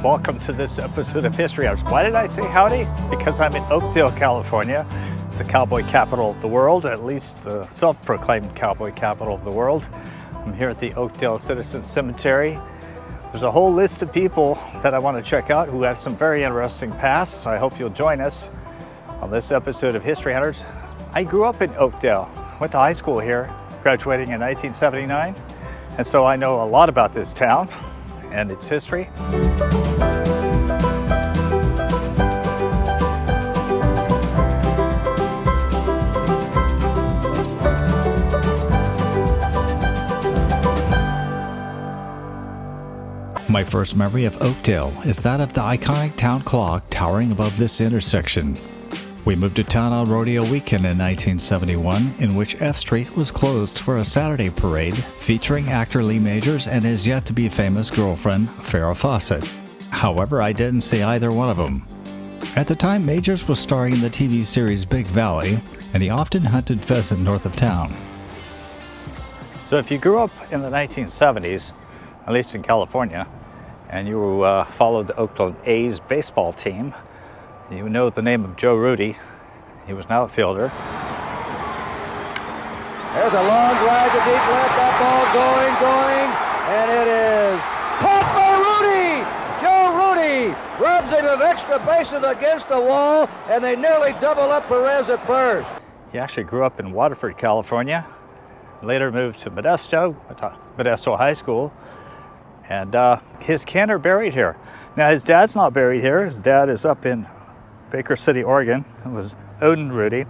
welcome to this episode of History Hours. Why did I say howdy? Because I'm in Oakdale, California. It's the Cowboy Capital of the world, at least the self-proclaimed Cowboy Capital of the world. I'm here at the Oakdale Citizen Cemetery. There's a whole list of people that I want to check out who have some very interesting pasts. I hope you'll join us on this episode of History Hunters. I grew up in Oakdale, went to high school here, graduating in 1979, and so I know a lot about this town and its history. My first memory of Oakdale is that of the iconic town clock towering above this intersection. We moved to town on rodeo weekend in 1971, in which F Street was closed for a Saturday parade featuring actor Lee Majors and his yet-to-be famous girlfriend, Farrah Fawcett. However, I didn't see either one of them. At the time, Majors was starring in the TV series Big Valley, and he often hunted pheasant north of town. So if you grew up in the 1970s, at least in California, and you followed the Oakland A's baseball team, you know the name of Joe Rudi. He was an outfielder. There's a long drive to deep left, that ball going, and it is caught by Rudy! Joe Rudi rubs it with extra bases against the wall, and they nearly double up Perez at first. He actually grew up in Waterford, California, later moved to Modesto High School, and his kin are buried here. Now his dad's not buried here. His dad is up in Baker City, Oregon. It was Odin Rudi,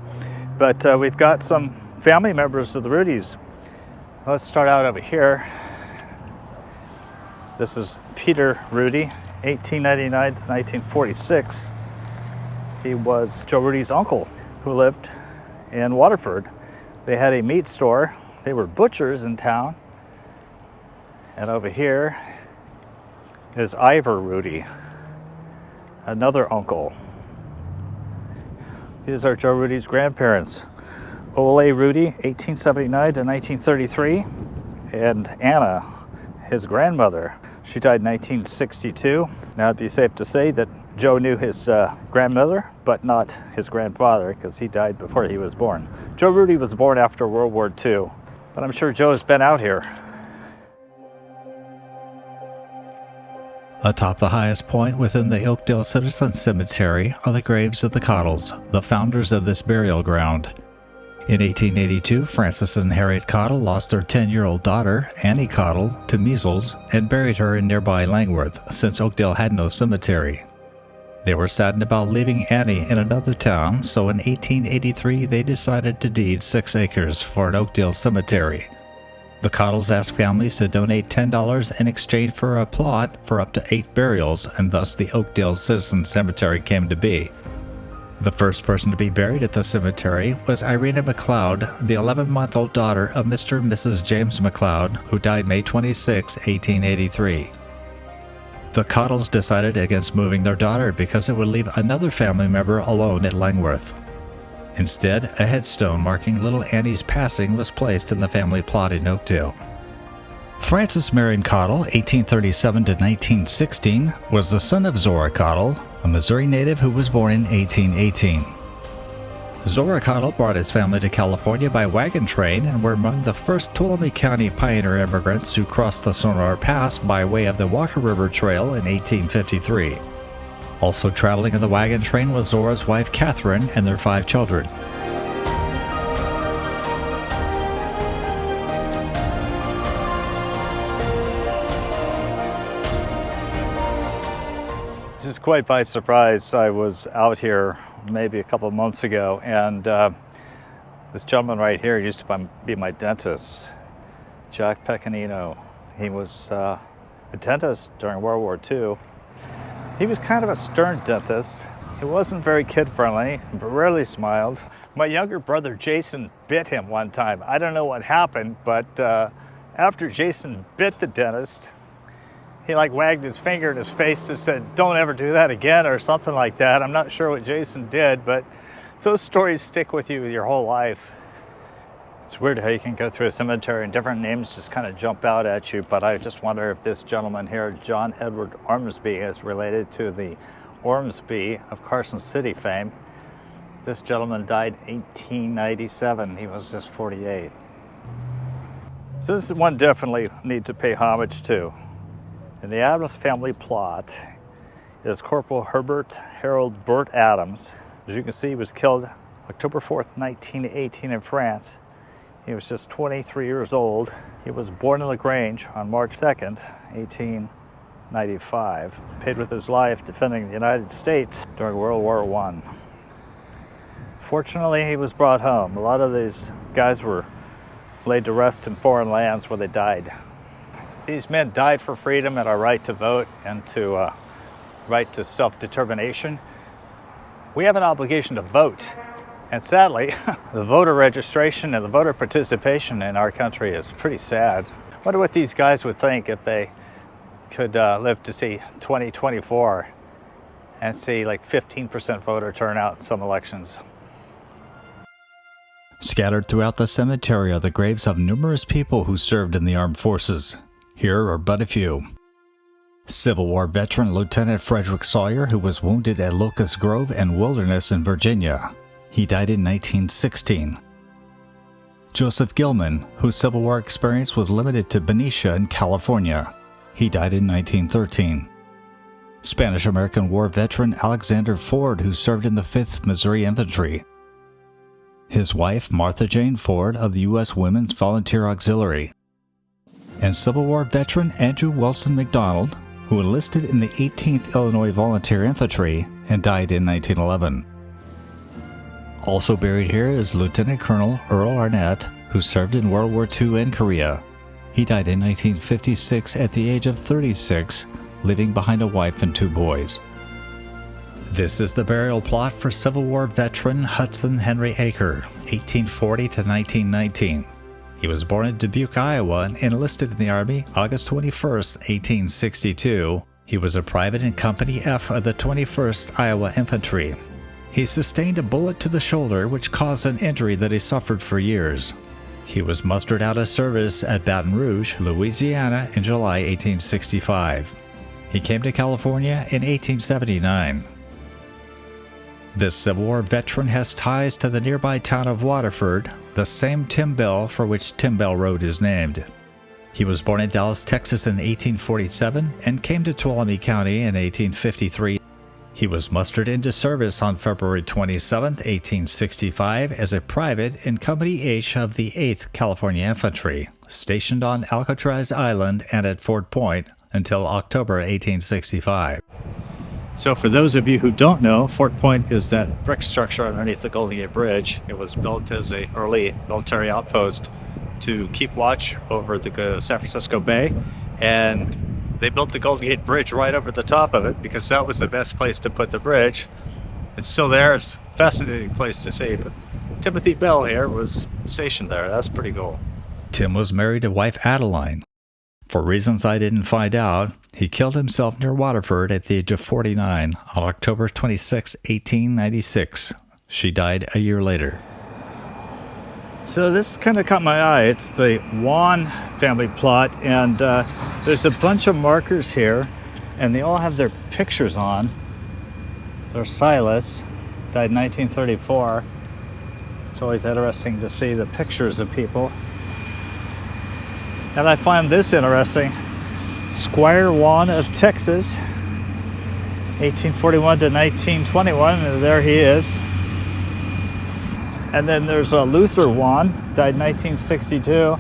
but we've got some family members of the Rudis. Let's start out over here. This is Peter Rudi, 1899 to 1946. He was Joe Rudi's uncle who lived in Waterford. They had a meat store. They were butchers in town. And over here is Ivor Rudi, another uncle. These are Joe Rudi's grandparents. Ole Rudi, 1879 to 1933, and Anna, his grandmother. She died in 1962. Now it'd be safe to say that Joe knew his grandmother, but not his grandfather, because he died before he was born. Joe Rudi was born after World War II, but I'm sure Joe's been out here. Atop the highest point within the Oakdale Citizen Cemetery are the graves of the Cottles, the founders of this burial ground. In 1882, Francis and Harriet Cottle lost their 10-year-old daughter, Annie Cottle, to measles and buried her in nearby Langworth, since Oakdale had no cemetery. They were saddened about leaving Annie in another town, so in 1883 they decided to deed 6 acres for an Oakdale cemetery. The Coddles asked families to donate $10 in exchange for a plot for up to 8 burials, and thus the Oakdale Citizen Cemetery came to be. The first person to be buried at the cemetery was Irena McLeod, the 11-month-old daughter of Mr. and Mrs. James McLeod, who died May 26, 1883. The Coddles decided against moving their daughter because it would leave another family member alone at Langworth. Instead, a headstone marking little Annie's passing was placed in the family plot in Oakdale. Francis Marion Cottle, 1837 to 1916, was the son of Zora Cottle, a Missouri native who was born in 1818. Zora Cottle brought his family to California by wagon train and were among the first Tullamarine County pioneer immigrants who crossed the Sonoran Pass by way of the Walker River Trail in 1853. Also traveling in the wagon train was Zora's wife Catherine and their 5 children. Just quite by surprise, I was out here maybe a couple of months ago, and this gentleman right here used to be my dentist, Jack Pecanino. He was a dentist during World War II. He was kind of a stern dentist. He wasn't very kid-friendly, but rarely smiled. My younger brother Jason bit him one time. I don't know what happened, but after Jason bit the dentist, he wagged his finger in his face and said, "Don't ever do that again," or something like that. I'm not sure what Jason did, but those stories stick with you your whole life. It's weird how you can go through a cemetery and different names just kind of jump out at you, but I just wonder if this gentleman here, John Edward Ormsby, is related to the Ormsby of Carson City fame. This gentleman died in 1897. He was just 48. So this is one definitely need to pay homage to. In the Adams family plot is Corporal Herbert Harold Burt Adams. As you can see, he was killed October 4th, 1918 in France. He was just 23 years old. He was born in LaGrange on March 2nd, 1895. Paid with his life defending the United States during World War I. Fortunately, he was brought home. A lot of these guys were laid to rest in foreign lands where they died. These men died for freedom and our right to vote and to right to self-determination. We have an obligation to vote. And sadly, the voter registration and the voter participation in our country is pretty sad. I wonder what these guys would think if they could live to see 2024 and see like 15% voter turnout in some elections. Scattered throughout the cemetery are the graves of numerous people who served in the armed forces. Here are but a few. Civil War veteran Lieutenant Frederick Sawyer, who was wounded at Locust Grove and Wilderness in Virginia. He died in 1916. Joseph Gilman, whose Civil War experience was limited to Benicia in California. He died in 1913. Spanish-American War veteran Alexander Ford, who served in the 5th Missouri Infantry. His wife, Martha Jane Ford, of the U.S. Women's Volunteer Auxiliary. And Civil War veteran Andrew Wilson McDonald, who enlisted in the 18th Illinois Volunteer Infantry and died in 1911. Also buried here is Lieutenant Colonel Earl Arnett, who served in World War II in Korea. He died in 1956 at the age of 36, leaving behind a wife and 2 boys. This is the burial plot for Civil War veteran Hudson Henry Aker, 1840 to 1919. He was born in Dubuque, Iowa, and enlisted in the Army August 21, 1862. He was a private in Company F of the 21st Iowa Infantry. He sustained a bullet to the shoulder which caused an injury that he suffered for years. He was mustered out of service at Baton Rouge, Louisiana in July 1865. He came to California in 1879. This Civil War veteran has ties to the nearby town of Waterford, the same Tim Bell for which Tim Bell Road is named. He was born in Dallas, Texas in 1847 and came to Tuolumne County in 1853. He was mustered into service on February 27, 1865 as a private in Company H of the 8th California Infantry, stationed on Alcatraz Island and at Fort Point until October 1865. So for those of you who don't know, Fort Point is that brick structure underneath the Golden Gate Bridge. It was built as an early military outpost to keep watch over the San Francisco Bay, and they built the Golden Gate Bridge right over the top of it because that was the best place to put the bridge. It's still there. It's a fascinating place to see, but Timothy Bell here was stationed there. That's pretty cool. Tim was married to wife Adeline. For reasons I didn't find out, he killed himself near Waterford at the age of 49 on October 26, 1896. She died a year later. So this kind of caught my eye. It's the WAN Family Plot, and there's a bunch of markers here, and they all have their pictures on. There's Silas, died in 1934. It's always interesting to see the pictures of people. And I find this interesting. Squire WAN of Texas, 1841 to 1921, and there he is. And then there's a Luther WAN, died 1962.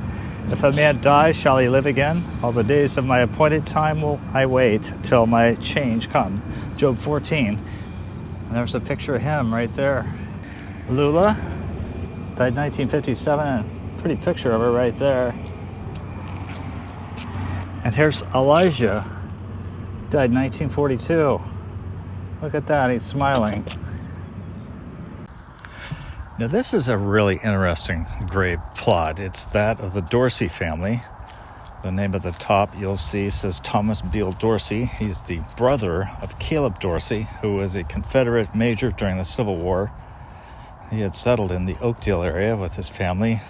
If a man dies, shall he live again? All the days of my appointed time will I wait till my change come. Job 14. And there's a picture of him right there. Lula, died 1957. Pretty picture of her right there. And here's Elijah, died 1942. Look at that, he's smiling. Now this is a really interesting grave plot. It's that of the Dorsey family. The name at the top you'll see says Thomas Beale Dorsey. He's the brother of Caleb Dorsey, who was a Confederate major during the Civil War. He had settled in the Oakdale area with his family.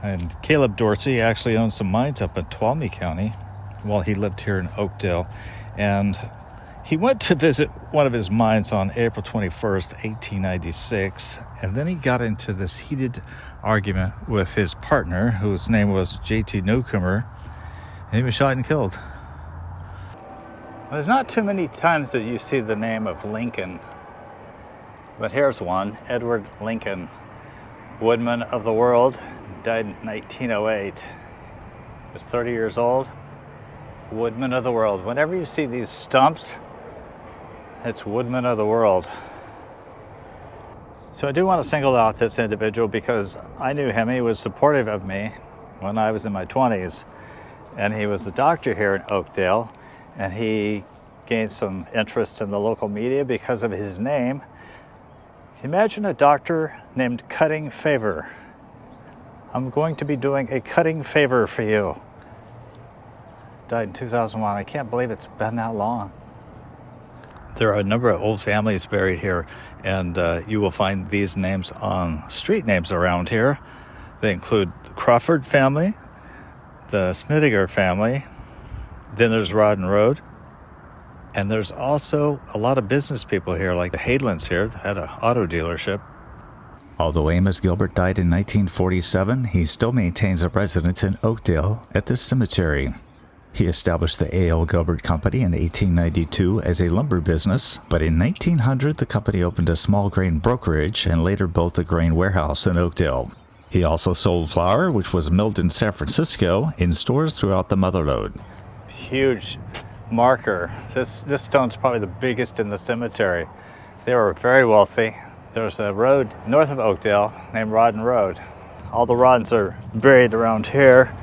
And Caleb Dorsey actually owned some mines up in Tull County while he lived here in Oakdale. And he went to visit one of his mines on April 21st, 1896. And then he got into this heated argument with his partner, whose name was J.T. Newcomer. And he was shot and killed. There's not too many times that you see the name of Lincoln. But here's one, Edward Lincoln, Woodman of the world. Died in 1908. He was 30 years old. Woodman of the world. Whenever you see these stumps, it's Woodman of the world. So I do want to single out this individual because I knew him. He was supportive of me when I was in my 20s. And he was a doctor here in Oakdale. And he gained some interest in the local media because of his name. Imagine a doctor named Cutting Favor. I'm going to be doing a cutting favor for you. Died in 2001. I can't believe it's been that long. There are a number of old families buried here, and you will find these names on street names around here. They include the Crawford family, the Snittiger family, then there's Rodden Road, and there's also a lot of business people here, like the Hadelands here, that had an auto dealership. Although Amos Gilbert died in 1947, he still maintains a residence in Oakdale at this cemetery. He established the A.L. Gilbert Company in 1892 as a lumber business, but in 1900 the company opened a small grain brokerage and later built a grain warehouse in Oakdale. He also sold flour, which was milled in San Francisco, in stores throughout the Motherlode. Huge marker. This stone's probably the biggest in the cemetery. They were very wealthy. There's a road north of Oakdale named Rodden Road. All the Roddens are buried around here.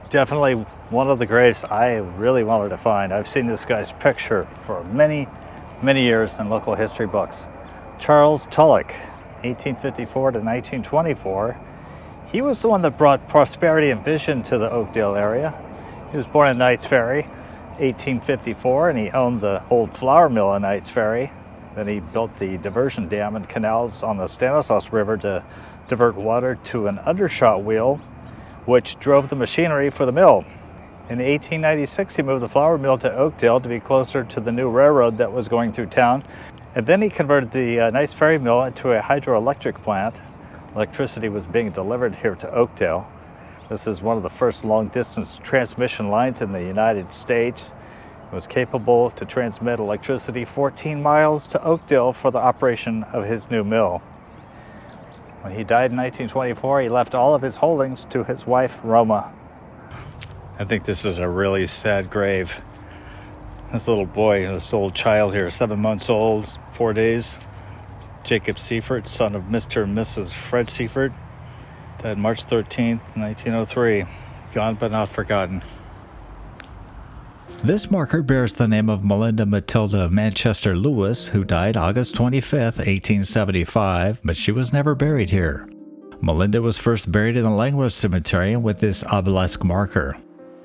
Definitely one of the graves I really wanted to find. I've seen this guy's picture for many, many years in local history books. Charles Tulloch, 1854 to 1924. He was the one that brought prosperity and vision to the Oakdale area. He was born in Knights Ferry, 1854, and he owned the old flour mill in Knights Ferry. Then he built the diversion dam and canals on the Stanislaus River to divert water to an undershot wheel, which drove the machinery for the mill. In 1896, he moved the flour mill to Oakdale to be closer to the new railroad that was going through town. And then he converted the Knights Ferry mill into a hydroelectric plant. Electricity was being delivered here to Oakdale. This is one of the first long-distance transmission lines in the United States. It was capable to transmit electricity 14 miles to Oakdale for the operation of his new mill. When he died in 1924, he left all of his holdings to his wife, Roma. I think this is a really sad grave. This little boy, this old child here, 7 months old, 4 days. Jacob Seifert, son of Mr. and Mrs. Fred Seifert, died March 13th, 1903. Gone but not forgotten. This marker bears the name of Melinda Matilda Manchester Lewis, who died August 25, 1875, but she was never buried here. Melinda was first buried in the Langworth Cemetery with this obelisk marker.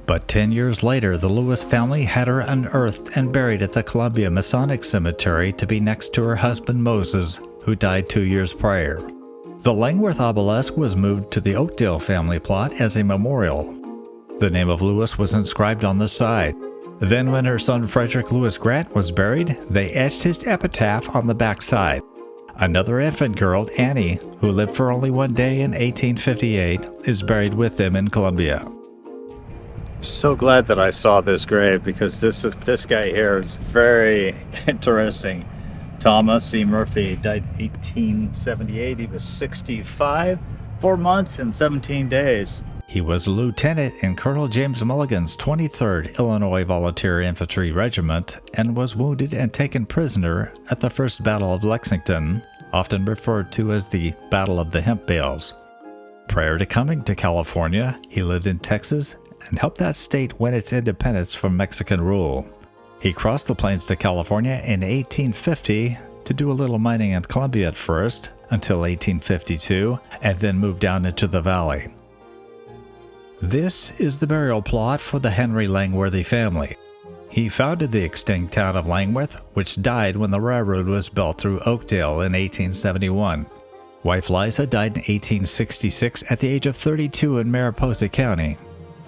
But 10 years later, the Lewis family had her unearthed and buried at the Columbia Masonic Cemetery to be next to her husband Moses, who died 2 years prior. The Langworth obelisk was moved to the Oakdale family plot as a memorial. The name of Lewis was inscribed on the side. Then when her son Frederick Lewis Grant was buried, they etched his epitaph on the back side. Another infant girl, Annie, who lived for only 1 day in 1858, is buried with them in Columbia. So glad that I saw this grave because this guy here is very interesting. Thomas E. Murphy died in 1878. He was 65, 4 months and 17 days. He was a lieutenant in Colonel James Mulligan's 23rd Illinois Volunteer Infantry Regiment and was wounded and taken prisoner at the First Battle of Lexington, often referred to as the Battle of the Hemp Bales. Prior to coming to California, he lived in Texas and helped that state win its independence from Mexican rule. He crossed the plains to California in 1850 to do a little mining in Columbia at first, until 1852, and then moved down into the valley. This is the burial plot for the Henry Langworthy family. He founded the extinct town of Langworth, which died when the railroad was built through Oakdale in 1871. Wife Liza died in 1866 at the age of 32 in Mariposa County.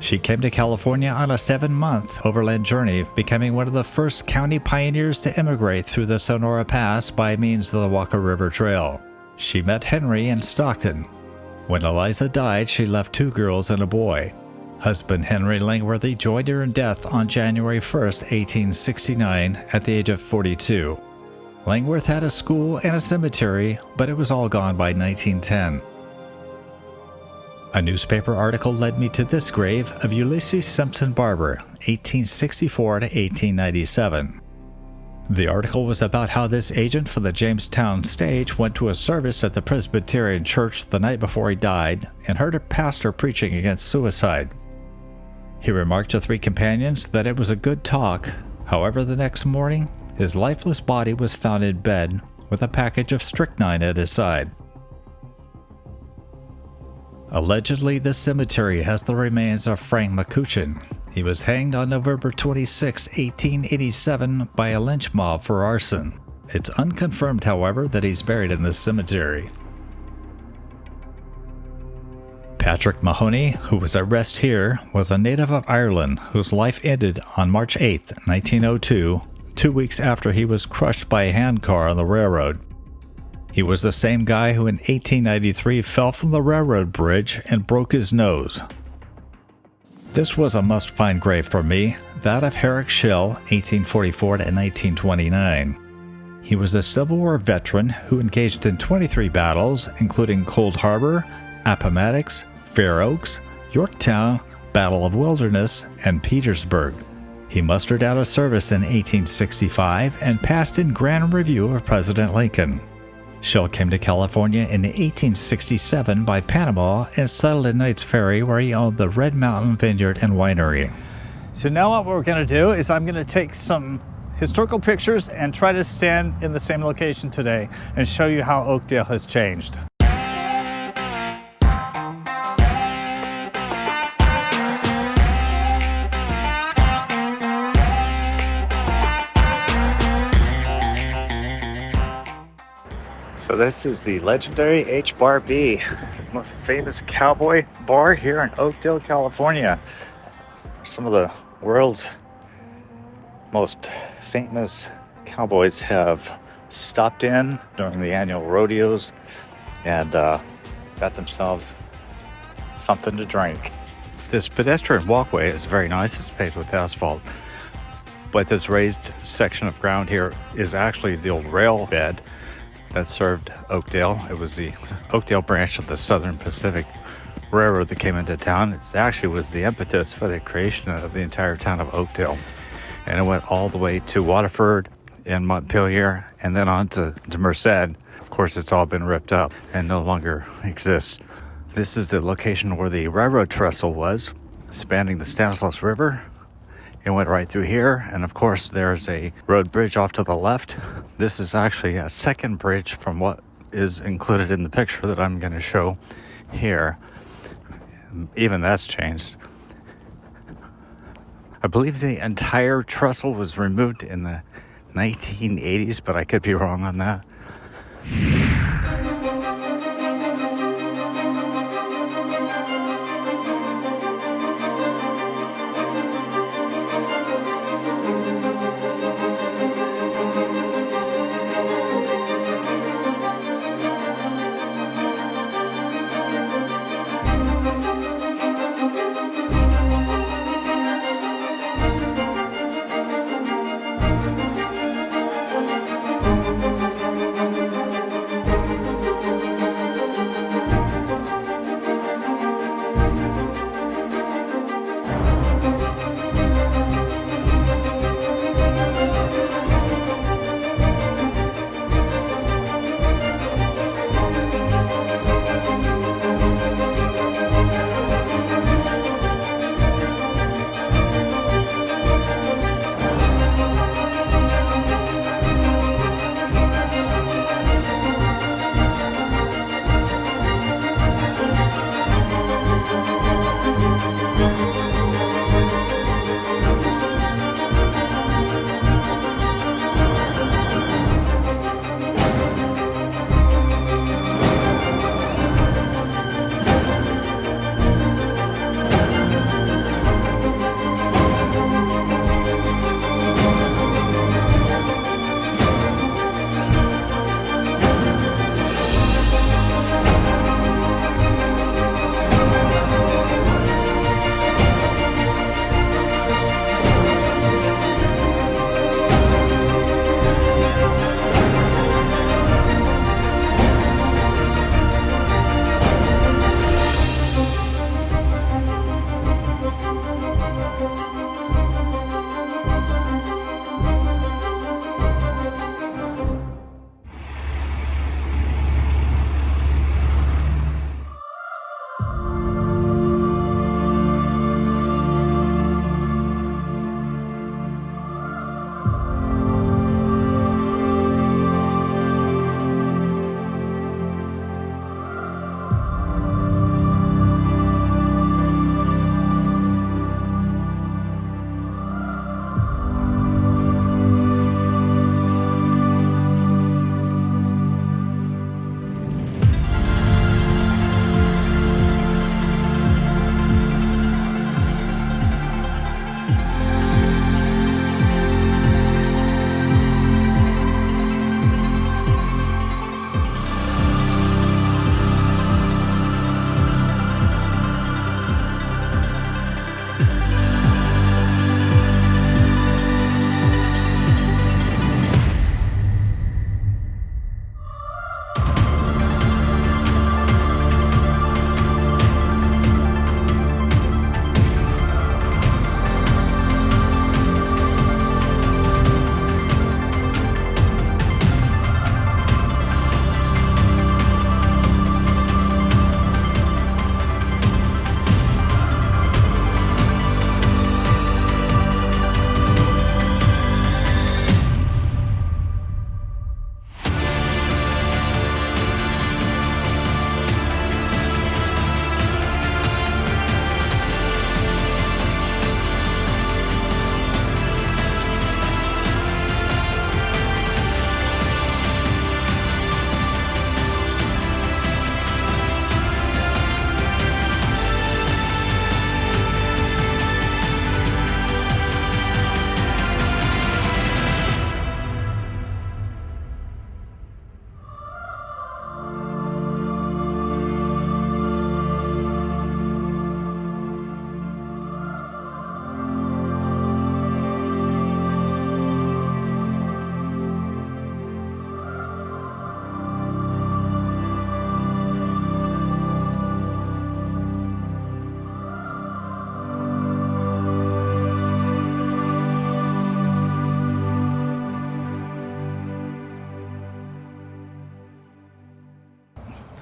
She came to California on a 7-month overland journey, becoming one of the first county pioneers to immigrate through the Sonora Pass by means of the Walker River Trail. She met Henry in Stockton. When Eliza died, she left 2 girls and a boy. Husband Henry Langworthy joined her in death on January 1, 1869, at the age of 42. Langworth had a school and a cemetery, but it was all gone by 1910. A newspaper article led me to this grave of Ulysses Simpson Barber, 1864 to 1897. The article was about how this agent for the Jamestown stage went to a service at the Presbyterian Church the night before he died and heard a pastor preaching against suicide. He remarked to 3 companions that it was a good talk. However, the next morning, his lifeless body was found in bed with a package of strychnine at his side. Allegedly, this cemetery has the remains of Frank McCutcheon. He was hanged on November 26, 1887 by a lynch mob for arson. It's unconfirmed, however, that he's buried in this cemetery. Patrick Mahoney, who was at rest here, was a native of Ireland whose life ended on March 8, 1902, 2 weeks after he was crushed by a handcar on the railroad. He was the same guy who in 1893 fell from the railroad bridge and broke his nose. This was a must-find grave for me, that of Herrick Schill, 1844 to 1929. He was a Civil War veteran who engaged in 23 battles, including Cold Harbor, Appomattox, Fair Oaks, Yorktown, Battle of Wilderness, and Petersburg. He mustered out of service in 1865 and passed in grand review of President Lincoln. Schill came to California in 1867 by Panama and settled in Knights Ferry, where he owned the Red Mountain Vineyard and Winery. So now what we're going to do is I'm going to take some historical pictures and try to stand in the same location today and show you how Oakdale has changed. So this is the legendary H-Bar B, the most famous cowboy bar here in Oakdale, California. Some of the world's most famous cowboys have stopped in during the annual rodeos and got themselves something to drink. This pedestrian walkway is very nice. It's paved with asphalt. But this raised section of ground here is actually the old rail bed that served Oakdale. It was the Oakdale branch of the Southern Pacific Railroad that came into town. It actually was the impetus for the creation of the entire town of Oakdale. And it went all the way to Waterford and Montpelier and then on to Merced. Of course, it's all been ripped up and no longer exists. This is the location where the railroad trestle was, spanning the Stanislaus River. It went right through here, and of course there's a road bridge off to the left. This is actually a second bridge from what is included in the picture that I'm going to show here. Even that's changed. I believe the entire trestle was removed in the 1980s, but I could be wrong on that.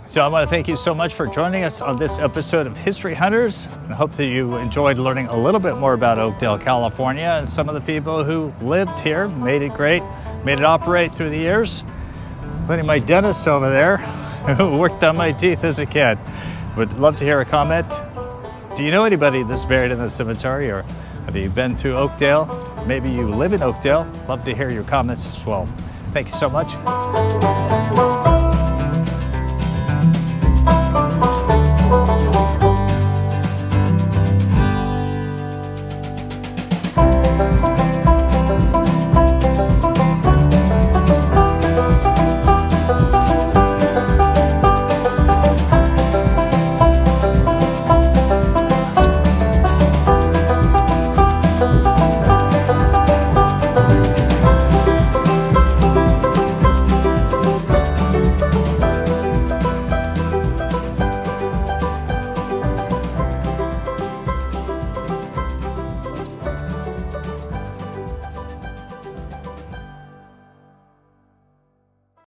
So I want to thank you so much for joining us on this episode of History Hunters. I hope that you enjoyed learning a little bit more about Oakdale, California, and some of the people who lived here, made it great, made it operate through the years, including my dentist over there who worked on my teeth as a kid. Would love to hear a comment. Do you know anybody that's buried in the cemetery, or have you been through Oakdale? Maybe you live in Oakdale. Love to hear your comments as well. Thank you so much.